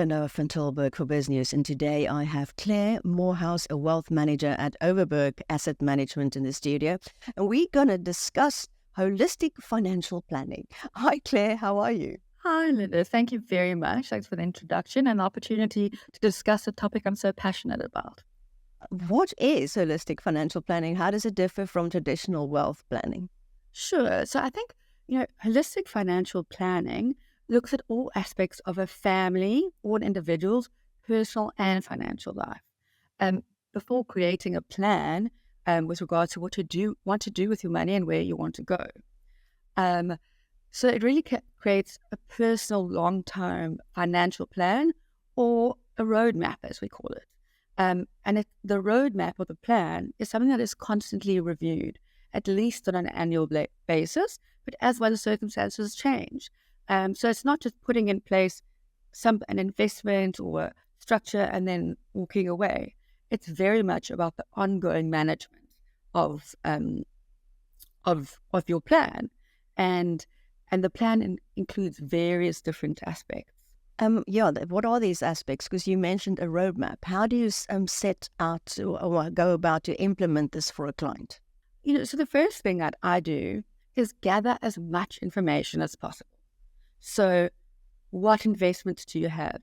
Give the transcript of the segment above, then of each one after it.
Noah from Tilburg for Biznews, and today I have Claire Moorhouse, a wealth manager at Overberg Asset Management in the studio, and we're going to discuss holistic financial planning. Hi Claire, how are you? Hi, Linda. Thank you very much. Thanks for the introduction and the opportunity to discuss a topic I'm so passionate about. What is holistic financial planning? How does it differ from traditional wealth planning? Sure. So I think, holistic financial planning looks at all aspects of a family or an individual's personal and financial life. Um, Before creating a plan with regards to what you want to do with your money and where you want to go. So it really creates a personal long-term financial plan or a roadmap, as we call it. The roadmap or the plan is something that is constantly reviewed, at least on an annual basis, but as well as circumstances change. So it's not just putting in place an investment or a structure and then walking away. It's very much about the ongoing management of your plan, and the plan includes various different aspects. What are these aspects? Because you mentioned a roadmap. How do you set out or go about to implement this for a client? So the first thing that I do is gather as much information as possible. So what investments do you have?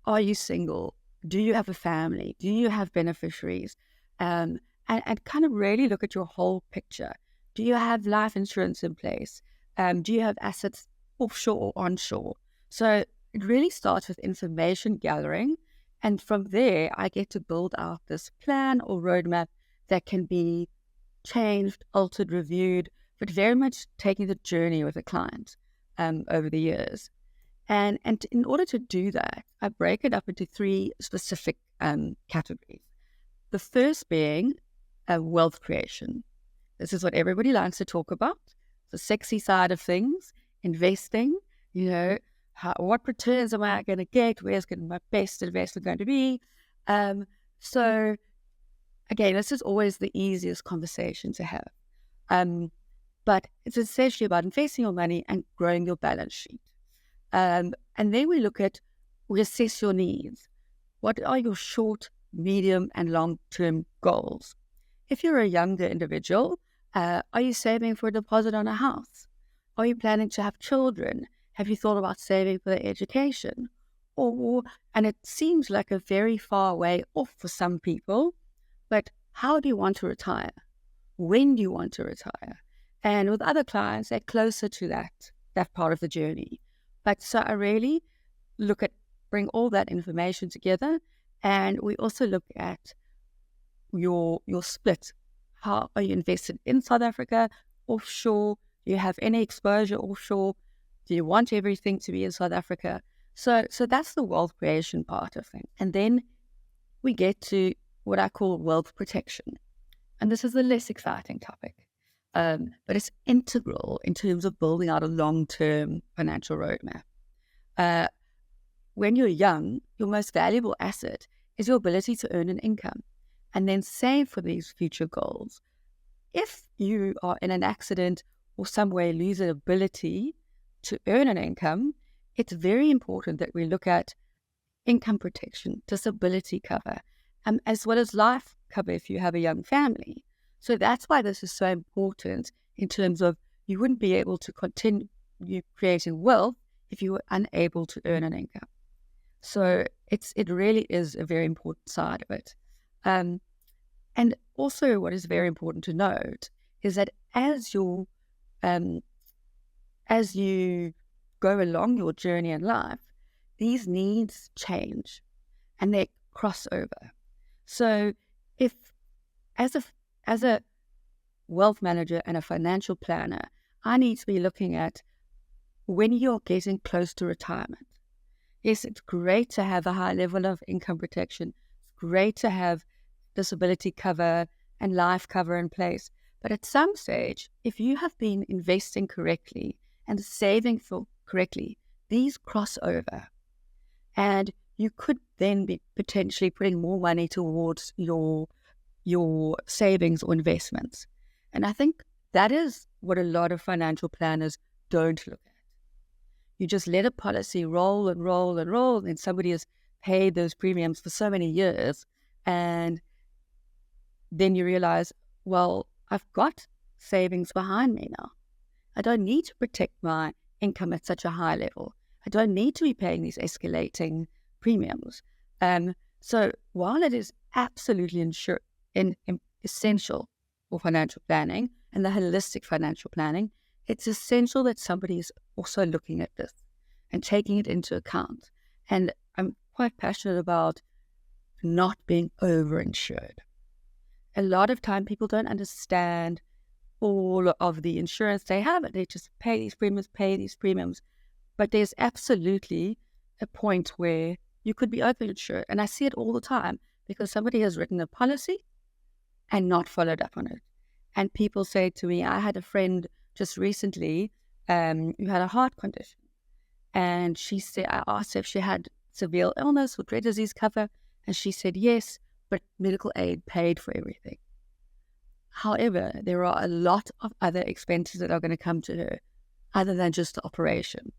Are you single? Do you have a family? Do you have beneficiaries? And kind of really look at your whole picture. Do you have life insurance in place? Do you have assets offshore or onshore? So it really starts with information gathering. And from there, I get to build out this plan or roadmap that can be changed, altered, reviewed, but very much taking the journey with a client over the years. And in order to do that, I break it up into three specific categories. The first being wealth creation. This is what everybody likes to talk about. The sexy side of things, investing, what returns am I going to get? Where's my best investment going to be? So again, this is always the easiest conversation to have. But it's essentially about investing your money and growing your balance sheet. And then we assess your needs. What are your short, medium, and long-term goals? If you're a younger individual, are you saving for a deposit on a house? Are you planning to have children? Have you thought about saving for their education? And it seems like a very far way off for some people, but how do you want to retire? When do you want to retire? And with other clients, they're closer to that part of the journey. But so I really bring all that information together, and we also look at your split. How are you invested in South Africa, offshore? Do you have any exposure offshore? Do you want everything to be in South Africa? So that's the wealth creation part of things. And then we get to what I call wealth protection. And this is the less exciting topic, but it's integral in terms of building out a long-term financial roadmap. When you're young, your most valuable asset is your ability to earn an income and then save for these future goals. If you are in an accident or some way lose the ability to earn an income, it's very important that we look at income protection, disability cover, as well as life cover if you have a young family. So that's why this is so important in terms of you wouldn't be able to continue creating wealth if you were unable to earn an income. So it really is a very important side of it. And also what is very important to note is that as you go along your journey in life, these needs change and they cross over. So if as a wealth manager and a financial planner, I need to be looking at when you're getting close to retirement. Yes, it's great to have a high level of income protection. It's great to have disability cover and life cover in place. But at some stage, if you have been investing correctly and saving correctly, these cross over. And you could then be potentially putting more money towards your savings or investments. And I think that is what a lot of financial planners don't look at. You just let a policy roll and roll and roll, and somebody has paid those premiums for so many years. And then you realize, well, I've got savings behind me now. I don't need to protect my income at such a high level. I don't need to be paying these escalating premiums. So while it is absolutely essential for financial planning and the holistic financial planning, it's essential that somebody is also looking at this and taking it into account. And I'm quite passionate about not being over-insured. A lot of time people don't understand all of the insurance they have. They just pay these premiums. But there's absolutely a point where you could be over-insured. And I see it all the time because somebody has written a policy and not followed up on it. And people say to me, I had a friend just recently who had a heart condition. And she said, I asked her if she had severe illness or rare disease cover. And she said yes, but medical aid paid for everything. However, there are a lot of other expenses that are going to come to her other than just the operation.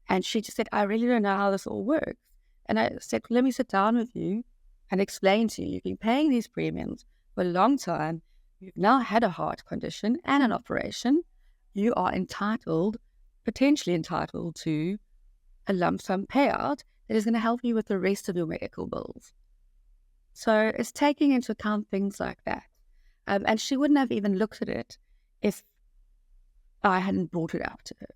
And she just said, I really don't know how this all works. And I said, let me sit down with you and explain to you. You've been paying these premiums for a long time. You've now had a heart condition and an operation. You are potentially entitled to a lump sum payout that is going to help you with the rest of your medical bills. So it's taking into account things like that. And she wouldn't have even looked at it if I hadn't brought it up to her.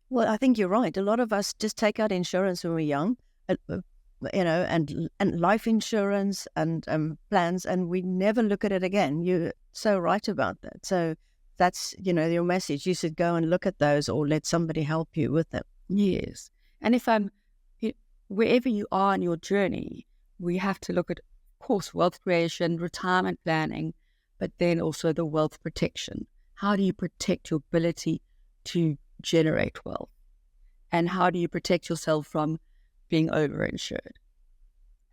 Well, I think you're right. A lot of us just take out insurance when we're young, and life insurance and plans, and we never look at it again. You're so right about that. So that's, your message. You should go and look at those or let somebody help you with them. Yes. And if wherever you are in your journey, we have to look at, of course, wealth creation, retirement planning, but then also the wealth protection. How do you protect your ability to generate wealth? And how do you protect yourself from being over-insured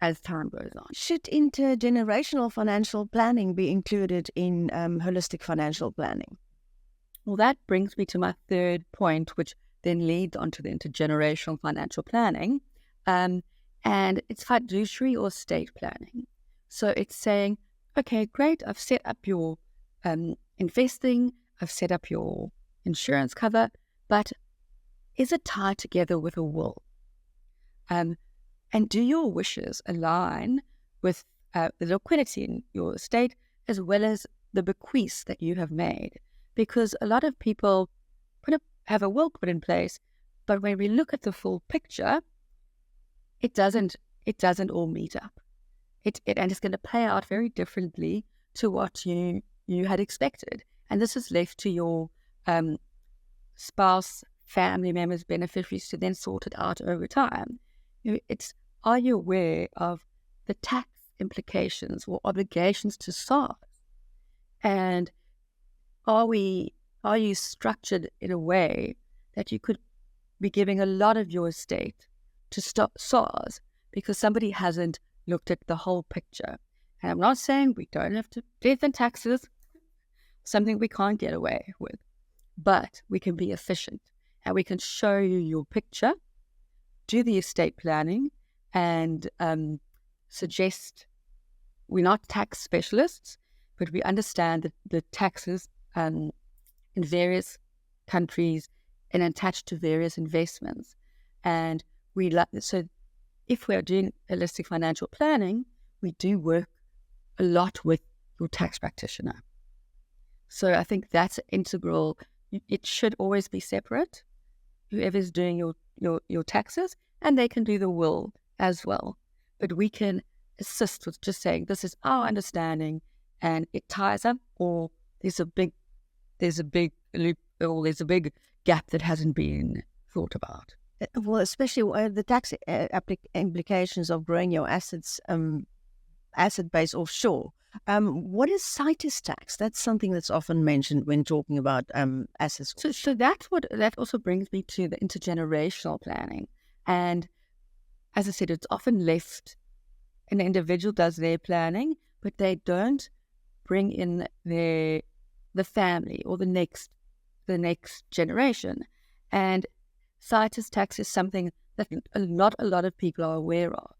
as time goes on? Should intergenerational financial planning be included in holistic financial planning? Well, that brings me to my third point, which then leads on to the intergenerational financial planning. And it's fiduciary or estate planning. So it's saying, okay, great, I've set up your investing, I've set up your insurance cover, but is it tied together with a will? And do your wishes align with the liquidity in your estate as well as the bequests that you have made? Because a lot of people have a will put in place, but when we look at the full picture, it doesn't all meet up. And it's going to play out very differently to what you had expected. And this is left to your spouse, family members, beneficiaries to then sort it out over time. Are you aware of the tax implications or obligations to SARS? And are you structured in a way that you could be giving a lot of your estate to stop SARS because somebody hasn't looked at the whole picture? And I'm not saying we don't have to death and taxes, something we can't get away with, but we can be efficient and we can show you your picture, do the estate planning, and suggest. We're not tax specialists, but we understand the taxes in various countries and attached to various investments. And so if we are doing holistic financial planning, we do work a lot with your tax practitioner. So I think that's integral. It should always be separate, whoever's doing your taxes, and they can do the will as well. But we can assist with just saying, this is our understanding, and it ties up, or there's a big loop, or there's a big gap that hasn't been thought about. Well, especially the tax implications of growing your asset base offshore. What is situs tax? That's something that's often mentioned when talking about assets. So that also brings me to the intergenerational planning. And as I said, it's often left, an individual does their planning, but they don't bring in the family or the next generation. And Situs tax is something that not a lot of people are aware of.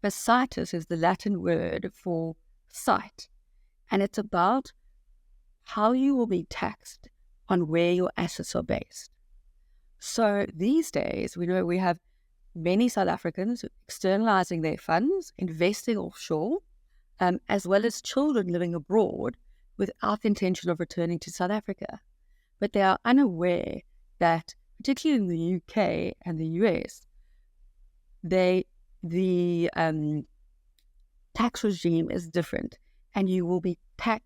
But situs is the Latin word for site, and it's about how you will be taxed on where your assets are based. So these days, we know we have many South Africans externalising their funds, investing offshore, as well as children living abroad without the intention of returning to South Africa. But they are unaware that, particularly in the UK and the US, the tax regime is different, and you will be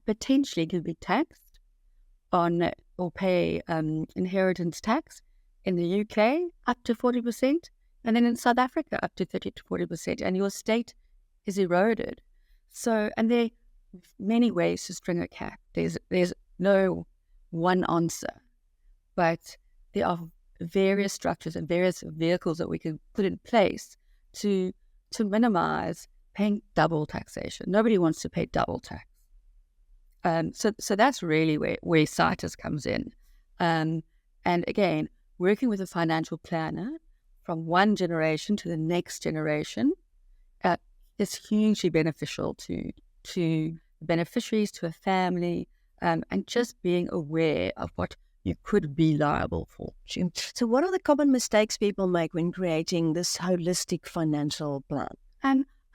potentially can be taxed on or pay inheritance tax in the UK up to 40%, and then in South Africa up to 30 to 40%, and your state is eroded. So, and there are many ways to string a cat. There's no one answer, but there are various structures and various vehicles that we can put in place to minimize paying double taxation. Nobody wants to pay double tax. So that's really where situs comes in. And again, working with a financial planner from one generation to the next generation is hugely beneficial to beneficiaries, to a family, and just being aware of what you could be liable for. So what are the common mistakes people make when creating this holistic financial plan?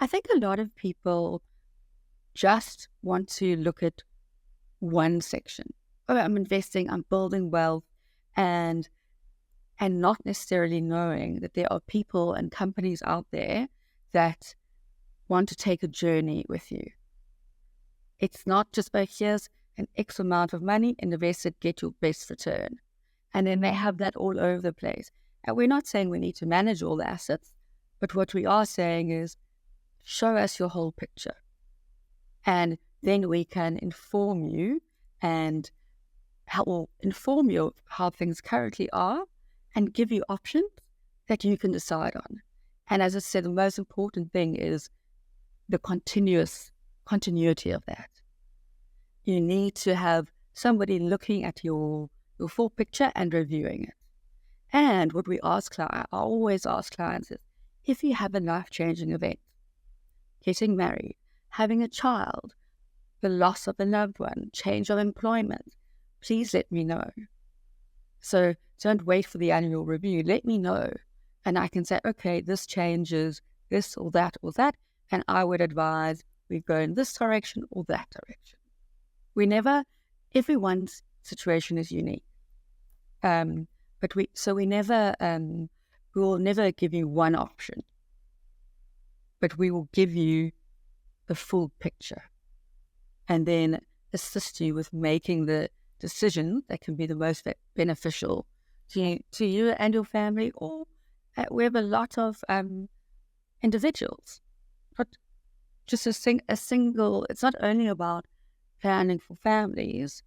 I think a lot of people just want to look at one section. Oh, I'm investing, I'm building wealth, and not necessarily knowing that there are people and companies out there that want to take a journey with you. It's not just about here's an X amount of money, invest it, get your best return. And then they have that all over the place. And we're not saying we need to manage all the assets, but what we are saying is show us your whole picture. And then we can inform you and inform you of how things currently are and give you options that you can decide on. And as I said, the most important thing is the continuity of that. You need to have somebody looking at your full picture and reviewing it. And what we ask clients, I always ask clients is, if you have a life-changing event, getting married, having a child, the loss of a loved one, change of employment, please let me know. So don't wait for the annual review. Let me know. And I can say, okay, this changes this or that, and I would advise we go in this direction or that direction. Everyone's situation is unique. But we will never give you one option, but we will give you the full picture and then assist you with making the decision that can be the most beneficial to you and your family, or we have a lot of individuals. But just a single, it's not only about planning for families,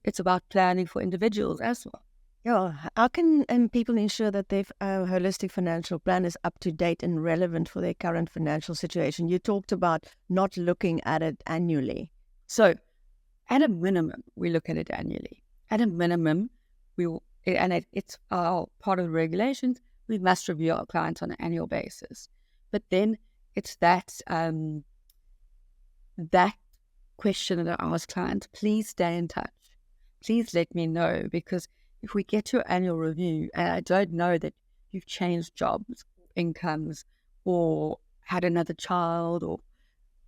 it's about planning for individuals as well. Yeah, how can people ensure that their holistic financial plan is up to date and relevant for their current financial situation? You talked about not looking at it annually. So, at a minimum, we look at it annually. At a minimum, it's our part of the regulations, we must review our clients on an annual basis. But then it's that question that I ask clients, please stay in touch. Please let me know, because if we get to your annual review and I don't know that you've changed jobs, incomes, or had another child, or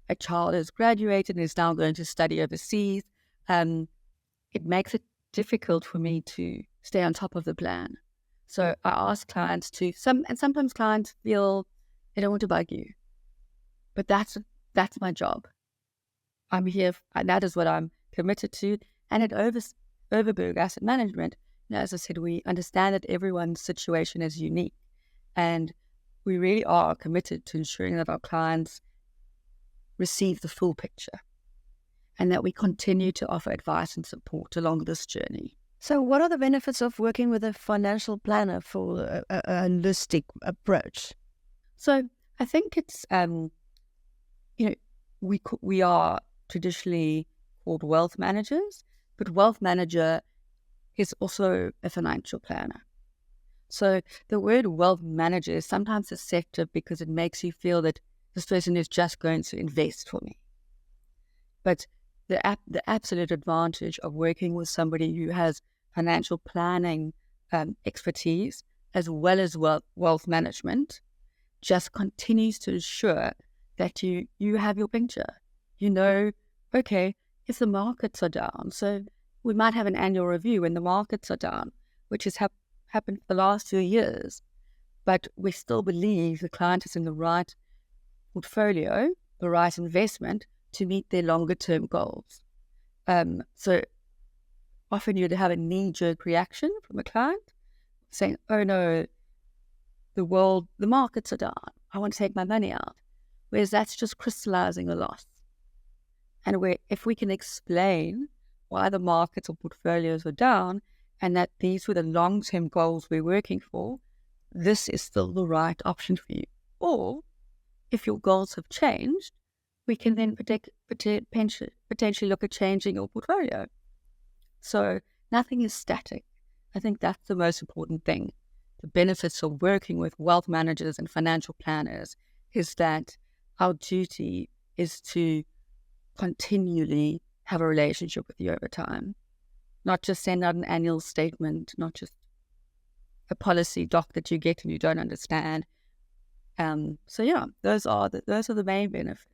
a child has graduated and is now going to study overseas, it makes it difficult for me to stay on top of the plan. So I ask clients and sometimes clients feel they don't want to bug you, but that's my job. I'm here, and that is what I'm committed to. And at Overberg Asset Management, as I said, we understand that everyone's situation is unique, and we really are committed to ensuring that our clients receive the full picture and that we continue to offer advice and support along this journey. So what are the benefits of working with a financial planner for a holistic approach? So I think it's, we are traditionally called wealth managers, but wealth manager is also a financial planner. So the word wealth manager is sometimes deceptive because it makes you feel that this person is just going to invest for me. But the absolute advantage of working with somebody who has financial planning expertise as well as wealth management just continues to ensure that you have your picture. You know, okay, if the markets are down, so we might have an annual review when the markets are down, which has happened for the last 2 years, but we still believe the client is in the right portfolio, the right investment to meet their longer term goals. So often you'd have a knee-jerk reaction from a client saying, oh no, the markets are down, I want to take my money out. Whereas that's just crystallizing a loss. And if we can explain why the markets or portfolios are down and that these were the long-term goals we're working for, this is still the right option for you. Or if your goals have changed, we can then potentially look at changing your portfolio. So nothing is static. I think that's the most important thing. The benefits of working with wealth managers and financial planners is that our duty is to continually have a relationship with you over time, not just send out an annual statement, not just a policy doc that you get and you don't understand. So yeah, those are the main benefits.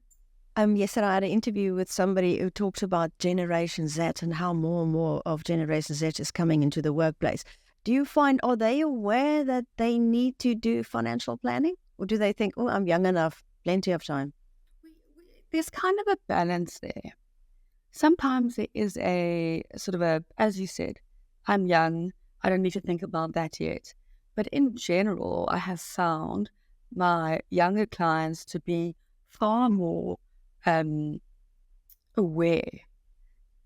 Yesterday I had an interview with somebody who talks about Generation Z and how more and more of Generation Z is coming into the workplace. Do you find, are they aware that they need to do financial planning? Or do they think, oh, I'm young enough, plenty of time? There's kind of a balance there. Sometimes there is a sort of as you said, I'm young, I don't need to think about that yet. But in general, I have found my younger clients to be far more aware.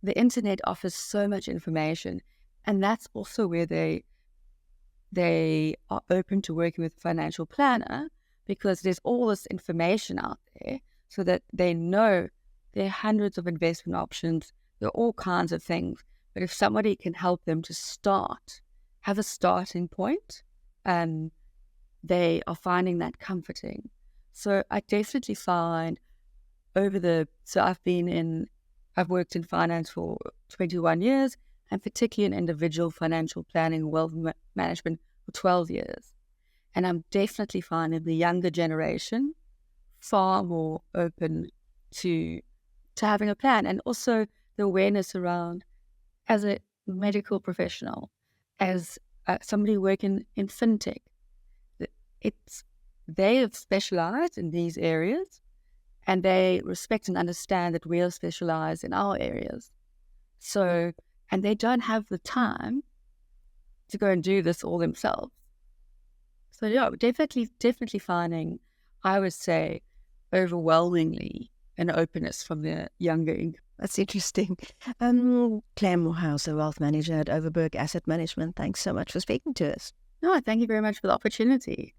The internet offers so much information, and that's also where they are open to working with a financial planner, because there's all this information out there so that they know there are hundreds of investment options, there are all kinds of things. But if somebody can help them to have a starting point, they are finding that comforting. So I definitely find I've worked in finance for 21 years, and particularly in individual financial planning, wealth management for 12 years. And I'm definitely finding the younger generation far more open to having a plan, and also the awareness around, as a medical professional, as somebody working in fintech, they have specialized in these areas, and they respect and understand that we are specialized in our areas. So, and they don't have the time to go and do this all themselves. So yeah, definitely finding, I would say, overwhelmingly an openness from the younger. That's interesting. Claire Moorhouse, a wealth manager at Overberg Asset Management, thanks so much for speaking to us. No, thank you very much for the opportunity.